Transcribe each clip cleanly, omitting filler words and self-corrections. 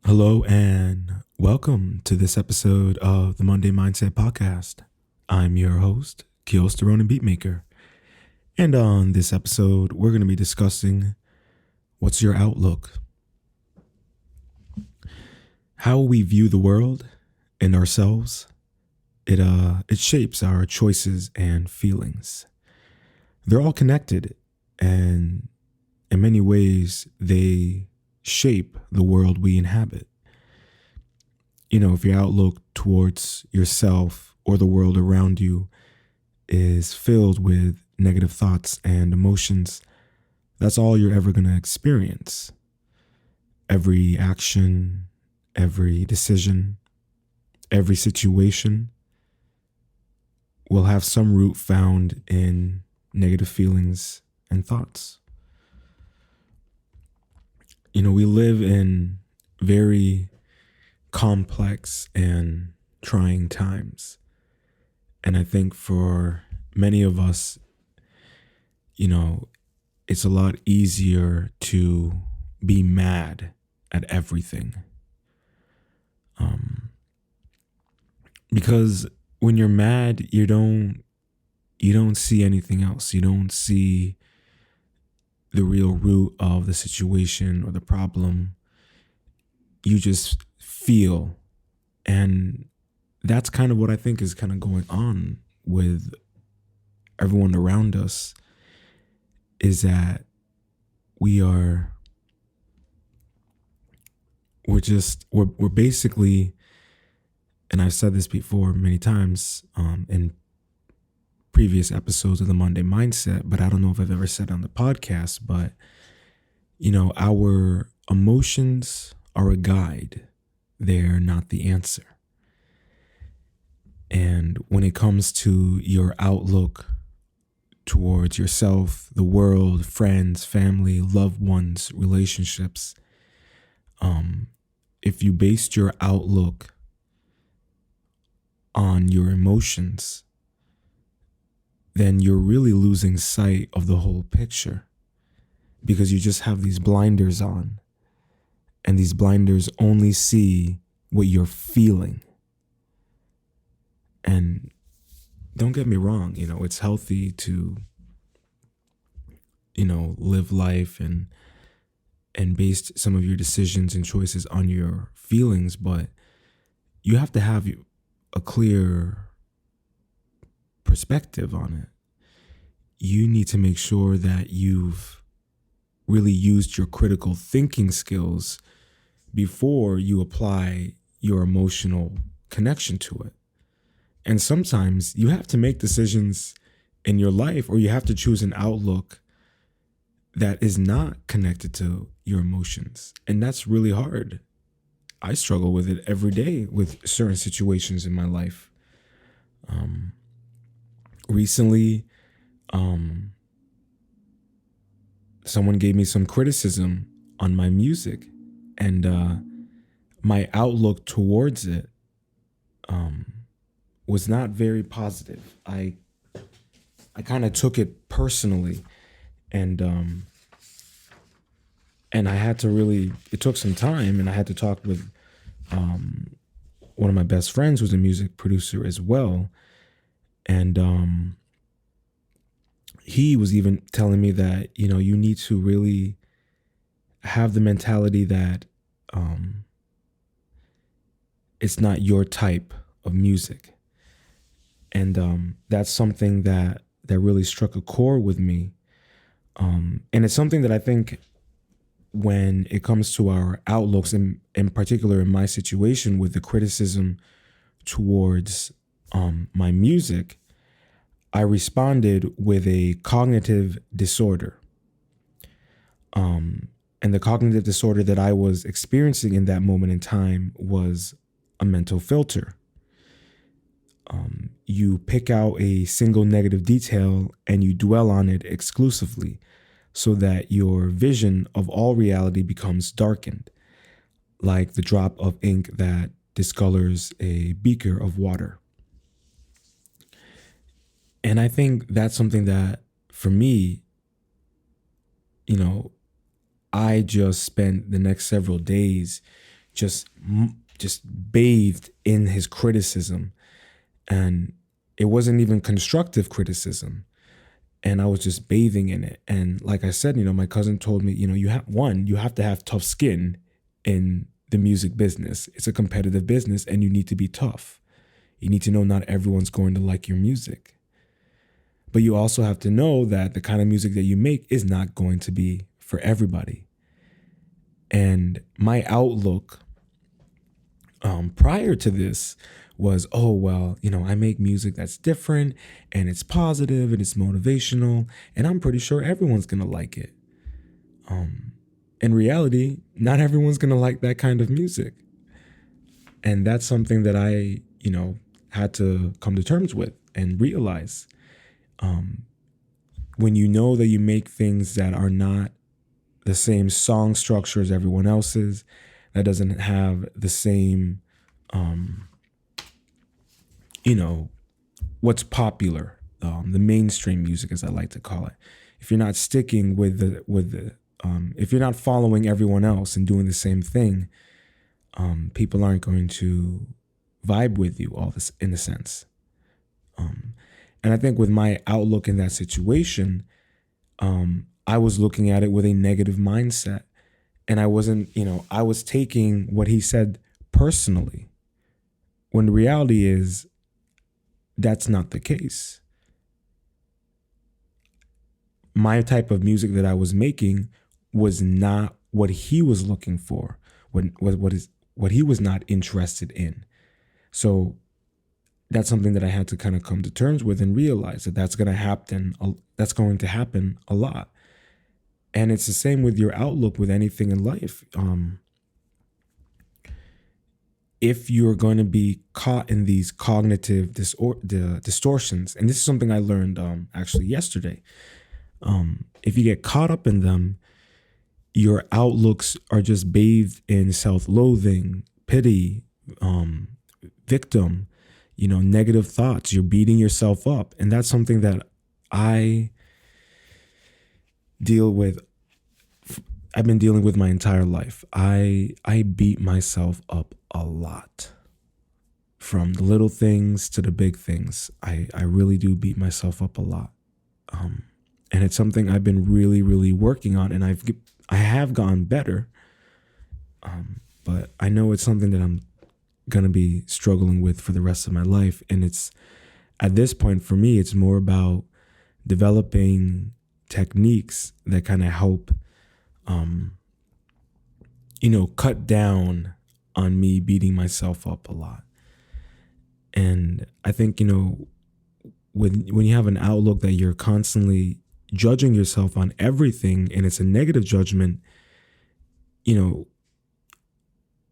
Hello and welcome to this episode of the Monday Mindset Podcast. I'm your host, Keel Sterone Beatmaker. And on this episode, we're going to be discussing what's your outlook? How we view the world and ourselves, it shapes our choices and feelings. They're all connected, and in many ways, they shape the world we inhabit. If your outlook towards yourself or the world around you is filled with negative thoughts and emotions, that's all you're ever going to experience. Every action, every decision, every situation will have some root found in negative feelings and thoughts. We live in very complex and trying times. And I think for many of us, it's a lot easier to be mad at everything. Because when you're mad, you don't see anything else. You don't see the real root of the situation or the problem. You just feel. And that's kind of what I think is kind of going on with everyone around us, is that we're basically, and I've said this before many times in previous episodes of the Monday Mindset, but I don't know if I've ever said on the podcast, but our emotions are a guide. They're not the answer. And when it comes to your outlook towards yourself, the world, friends, family, loved ones, relationships, if you based your outlook on your emotions, then you're really losing sight of the whole picture, because you just have these blinders on, and these blinders only see what you're feeling. And don't get me wrong, it's healthy to, live life and base some of your decisions and choices on your feelings, but you have to have a clear perspective on it. You need to make sure that you've really used your critical thinking skills before you apply your emotional connection to it. And sometimes you have to make decisions in your life, or you have to choose an outlook that is not connected to your emotions. And that's really hard. I struggle with it every day with certain situations in my life. Recently, someone gave me some criticism on my music, and my outlook towards it was not very positive. I kind of took it personally, and I had to really, it took some time, and I had to talk with one of my best friends who's a music producer as well. And he was even telling me that, you need to really have the mentality that it's not your type of music. And that's something that really struck a chord with me. And it's something that I think, when it comes to our outlooks, in particular in my situation with the criticism towards my music, I responded with a cognitive disorder. And the cognitive disorder that I was experiencing in that moment in time was a mental filter. You pick out a single negative detail and you dwell on it exclusively, so that your vision of all reality becomes darkened, like the drop of ink that discolors a beaker of water. And I think that's something that, for me, I just spent the next several days just just bathed in his criticism, and it wasn't even constructive criticism. And I was just bathing in it. And like I said, my cousin told me, you have to have tough skin in the music business. It's a competitive business and you need to be tough. You need to know not everyone's going to like your music. But you also have to know that the kind of music that you make is not going to be for everybody. And my outlook prior to this was, oh, well, I make music that's different and it's positive and it's motivational and I'm pretty sure everyone's going to like it. In reality, not everyone's going to like that kind of music. And that's something that I, had to come to terms with and realize. When you know that you make things that are not the same song structure as everyone else's, that doesn't have the same, what's popular, the mainstream music, as I like to call it. If you're not sticking with if you're not following everyone else and doing the same thing, people aren't going to vibe with you all this in a sense. And I think with my outlook in that situation, I was looking at it with a negative mindset. And I wasn't, I was taking what he said personally, when the reality is that's not the case. My type of music that I was making was not what he was looking for, what he was not interested in. So that's something that I had to kind of come to terms with and realize that that's going to happen. That's going to happen a lot. And it's the same with your outlook with anything in life. If you're going to be caught in these cognitive distortions, and this is something I learned actually yesterday, if you get caught up in them, your outlooks are just bathed in self-loathing, pity, victim, negative thoughts. You're beating yourself up. And that's something that I deal with. I've been dealing with my entire life. I beat myself up a lot. From the little things to the big things. I really do beat myself up a lot. And it's something I've been really, really working on, and I have gotten better. But I know it's something that I'm going to be struggling with for the rest of my life. And it's, at this point for me, it's more about developing techniques that kind of help, cut down on me beating myself up a lot. And I think, when you have an outlook that you're constantly judging yourself on everything and it's a negative judgment,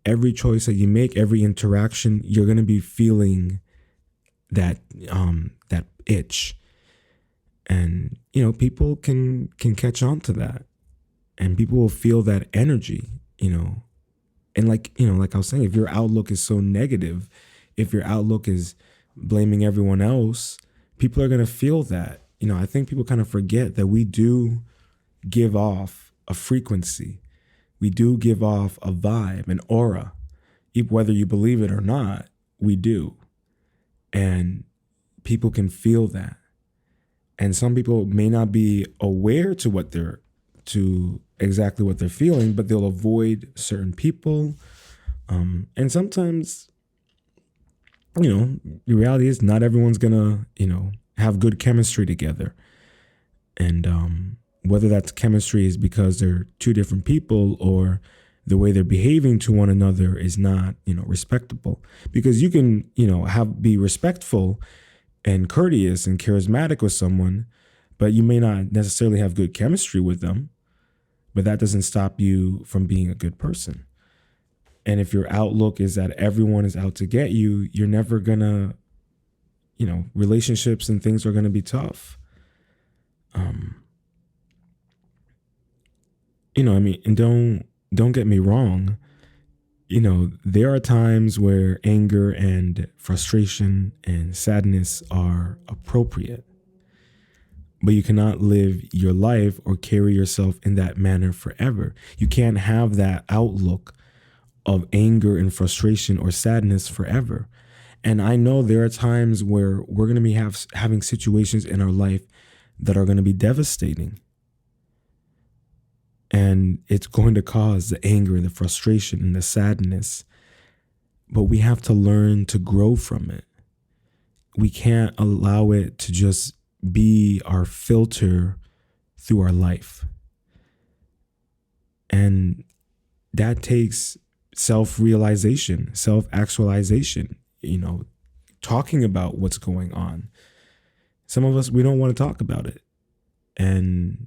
every choice that you make, every interaction, you're going to be feeling that itch. And, people can catch on to that, and people will feel that energy, and like I was saying, if your outlook is so negative, if your outlook is blaming everyone else, people are going to feel that. I think people kind of forget that we do give off a frequency. We do give off a vibe, an aura. Whether you believe it or not, we do. And people can feel that. And some people may not be aware to exactly what they're feeling, but they'll avoid certain people. And sometimes, the reality is not everyone's gonna, have good chemistry together. And whether that's chemistry is because they're two different people, or the way they're behaving to one another is not, respectable. Because you can, be respectful and courteous and charismatic with someone, but you may not necessarily have good chemistry with them. But that doesn't stop you from being a good person. And if your outlook is that everyone is out to get you, you're never gonna, relationships and things are gonna be tough. And don't get me wrong. There are times where anger and frustration and sadness are appropriate. But you cannot live your life or carry yourself in that manner forever. You can't have that outlook of anger and frustration or sadness forever. And I know there are times where we're going to be having situations in our life that are going to be devastating. And it's going to cause the anger and the frustration and the sadness. But we have to learn to grow from it. We can't allow it to just be our filter through our life. And that takes self-realization, self-actualization, talking about what's going on. Some of us, we don't want to talk about it. And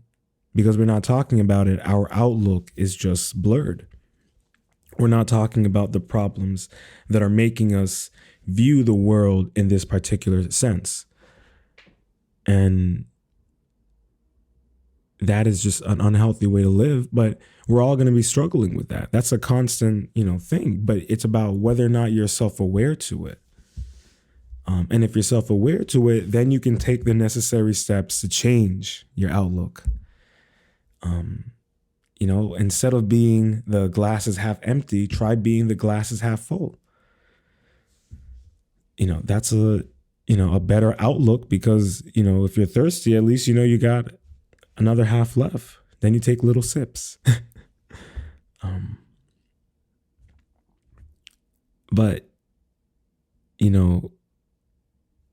because we're not talking about it, our outlook is just blurred. We're not talking about the problems that are making us view the world in this particular sense. And that is just an unhealthy way to live, but we're all going to be struggling with that. That's a constant, thing, but it's about whether or not you're self-aware to it. And if you're self-aware to it, then you can take the necessary steps to change your outlook. Instead of being the glass is half empty, try being the glass is half full. That's a better outlook because, if you're thirsty, at least, you got another half left. Then you take little sips. But,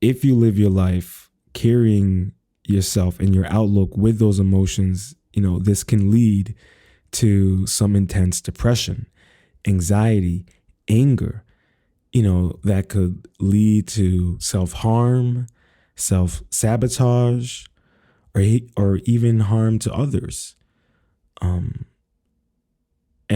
if you live your life carrying yourself and your outlook with those emotions, this can lead to some intense depression, anxiety, anger, that could lead to self-harm, self-sabotage, or even harm to others. And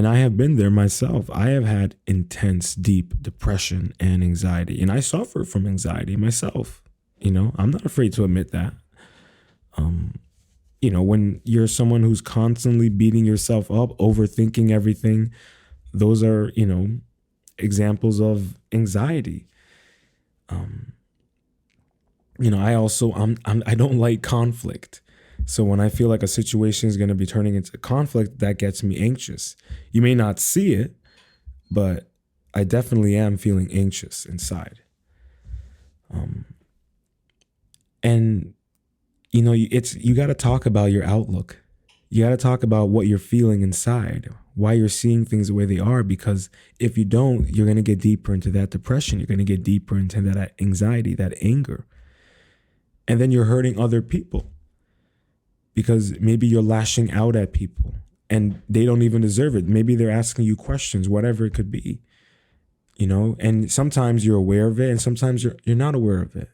I have been there myself. I have had intense, deep depression and anxiety, and I suffer from anxiety myself. I'm not afraid to admit that. When you're someone who's constantly beating yourself up, overthinking everything, those are, examples of anxiety. I don't like conflict. So when I feel like a situation is going to be turning into conflict, that gets me anxious. You may not see it, but I definitely am feeling anxious inside. You got to talk about your outlook. You got to talk about what you're feeling inside, why you're seeing things the way they are, because if you don't, you're going to get deeper into that depression. You're going to get deeper into that anxiety, that anger. And then you're hurting other people because maybe you're lashing out at people and they don't even deserve it. Maybe they're asking you questions, whatever it could be, and sometimes you're aware of it and sometimes you're not aware of it.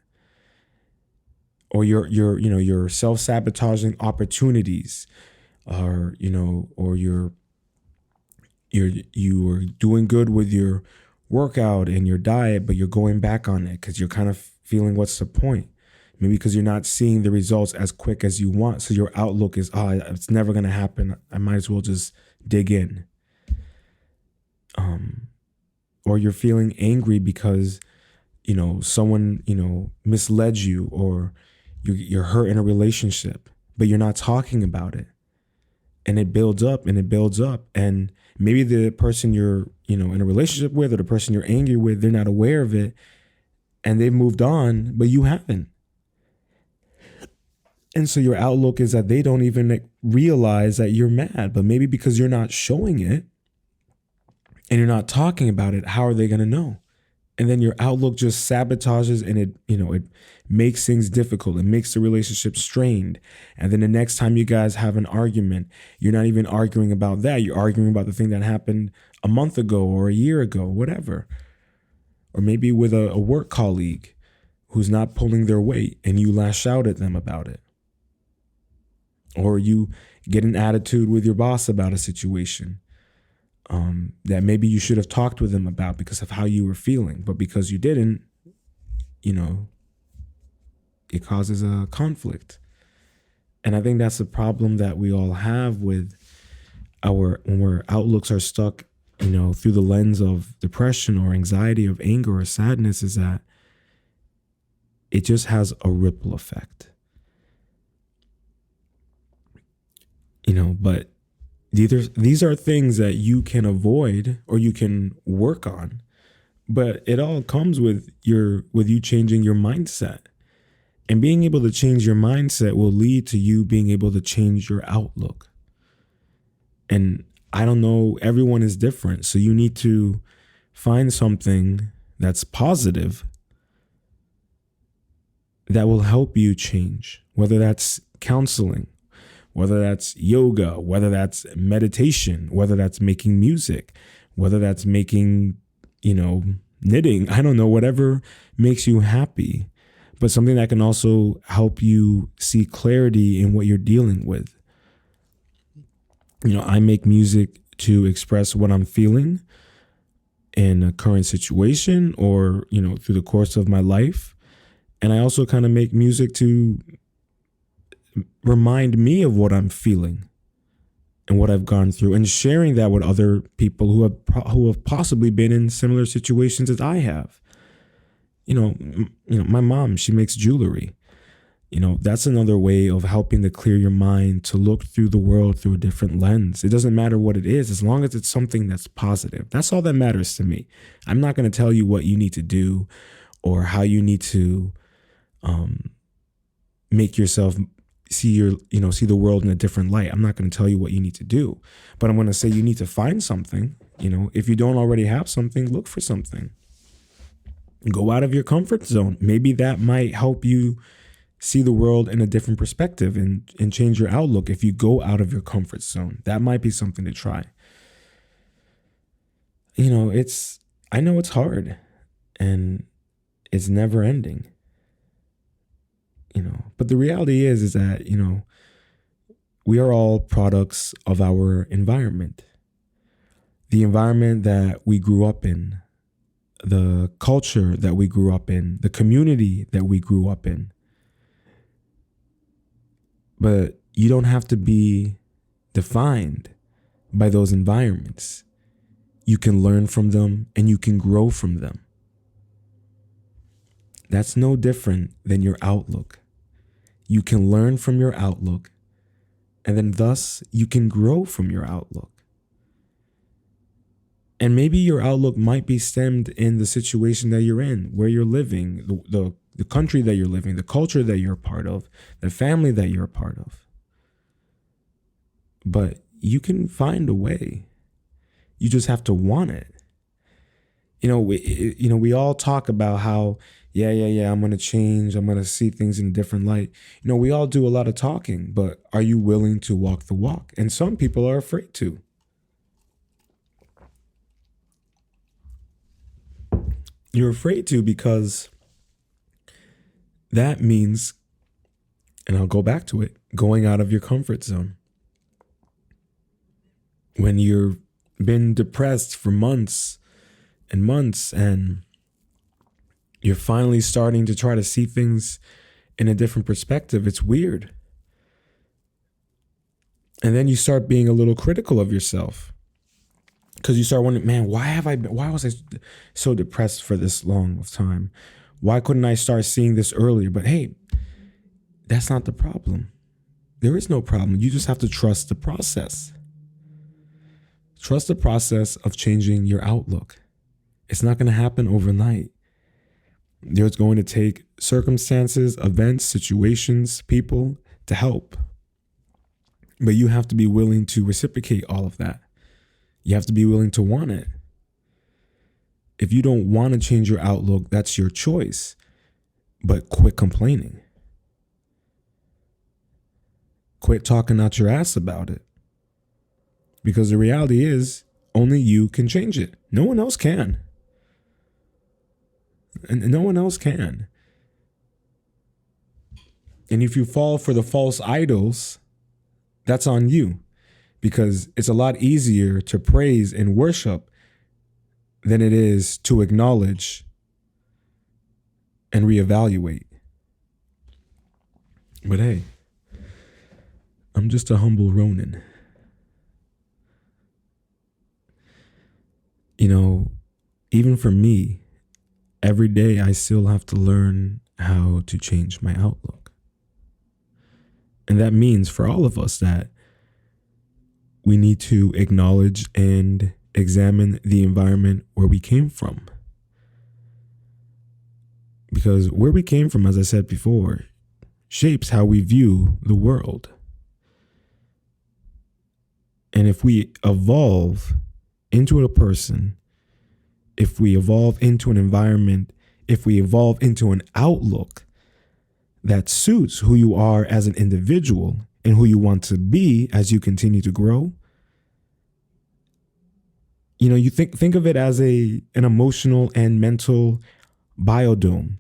Or you're self-sabotaging opportunities, or you're doing good with your workout and your diet, but you're going back on it because you're kind of feeling, what's the point? Maybe because you're not seeing the results as quick as you want. So your outlook is, it's never going to happen. I might as well just dig in. Or you're feeling angry because, someone, misled you, or you're hurt in a relationship, but you're not talking about it. And it builds up and it builds up. And maybe the person you're, in a relationship with, or the person you're angry with, they're not aware of it and they've moved on, but you haven't. And so your outlook is that they don't even realize that you're mad, but maybe because you're not showing it and you're not talking about it, how are they going to know? And then your outlook just sabotages and it makes things difficult. It makes the relationship strained. And then the next time you guys have an argument, you're not even arguing about that. You're arguing about the thing that happened a month ago or a year ago, whatever. Or maybe with a work colleague who's not pulling their weight and you lash out at them about it. Or you get an attitude with your boss about a situation that maybe you should have talked with them about because of how you were feeling. But because you didn't, it causes a conflict. And I think that's the problem that we all have with when our outlooks are stuck, through the lens of depression or anxiety, of anger or sadness, is that it just has a ripple effect. But these are things that you can avoid or you can work on, but it all comes with you changing your mindset. And being able to change your mindset will lead to you being able to change your outlook. And I don't know, everyone is different. So you need to find something that's positive that will help you change, whether that's counseling, whether that's yoga, whether that's meditation, whether that's making music, whether that's making, knitting. I don't know, whatever makes you happy, but something that can also help you see clarity in what you're dealing with. I make music to express what I'm feeling in a current situation or, through the course of my life. And I also kind of make music to remind me of what I'm feeling and what I've gone through, and sharing that with other people who have possibly been in similar situations as I have. My mom, she makes jewelry. That's another way of helping to clear your mind, to look through the world through a different lens. It doesn't matter what it is, as long as it's something that's positive. That's all that matters to me. I'm not going to tell you what you need to do or how you need to make yourself see the world in a different light. I'm not going to tell you what you need to do, but I'm going to say you need to find something. If you don't already have something, look for something. Go out of your comfort zone. Maybe that might help you see the world in a different perspective and change your outlook. If you go out of your comfort zone, that might be something to try. I know it's hard and it's never ending, but the reality is that, we are all products of our environment, the environment that we grew up in, the culture that we grew up in, the community that we grew up in. But you don't have to be defined by those environments. You can learn from them and you can grow from them. That's no different than your outlook. You can learn from your outlook, and then thus you can grow from your outlook. And maybe your outlook might be stemmed in the situation that you're in, where you're living, the country that you're living, the culture that you're a part of, the family that you're a part of. But you can find a way. You just have to want it. We all talk about how, I'm going to change. I'm going to see things in a different light. We all do a lot of talking, but are you willing to walk the walk? And some people are afraid to. You're afraid to because that means, and I'll go back to it, going out of your comfort zone. When you've been depressed for months and months and you're finally starting to try to see things in a different perspective, it's weird. And then you start being a little critical of yourself. Because you start wondering, man, why was I so depressed for this long of time? Why couldn't I start seeing this earlier? But hey, that's not the problem. There is no problem. You just have to trust the process. Trust the process of changing your outlook. It's not going to happen overnight. There's going to take circumstances, events, situations, people to help. But you have to be willing to reciprocate all of that. You have to be willing to want it. If you don't want to change your outlook, that's your choice. But quit complaining. Quit talking out your ass about it. Because the reality is, only you can change it. No one else can. And no one else can. And if you fall for the false idols, that's on you. Because it's a lot easier to praise and worship than it is to acknowledge and reevaluate. But hey, I'm just a humble Ronin. Even for me, every day I still have to learn how to change my outlook. And that means for all of us that we need to acknowledge and examine the environment where we came from. Because where we came from, as I said before, shapes how we view the world. And if we evolve into a person, if we evolve into an environment, if we evolve into an outlook that suits who you are as an individual and who you want to be as you continue to grow, you think of it as an emotional and mental biodome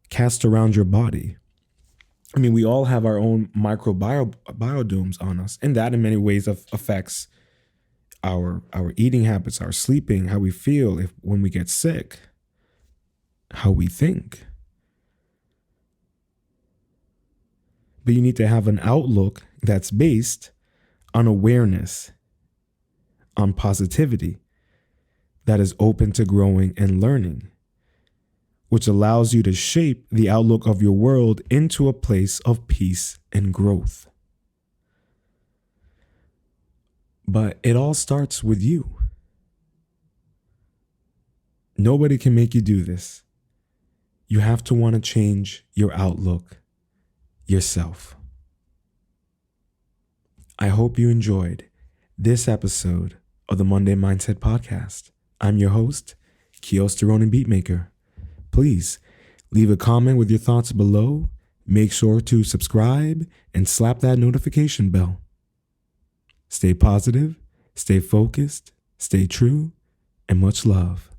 cast around your body. I mean, we all have our own biodomes on us, and that in many ways affects our eating habits, our sleeping, how we feel when we get sick, how we think. But you need to have an outlook that's based on awareness, on positivity, that is open to growing and learning, which allows you to shape the outlook of your world into a place of peace and growth. But it all starts with you. Nobody can make you do this. You have to want to change your outlook yourself. I hope you enjoyed this episode of the Monday Mindset Podcast. I'm your host, Kios Ronan Beatmaker. Please leave a comment with your thoughts below. Make sure to subscribe and slap that notification bell. Stay positive, stay focused, stay true, and much love.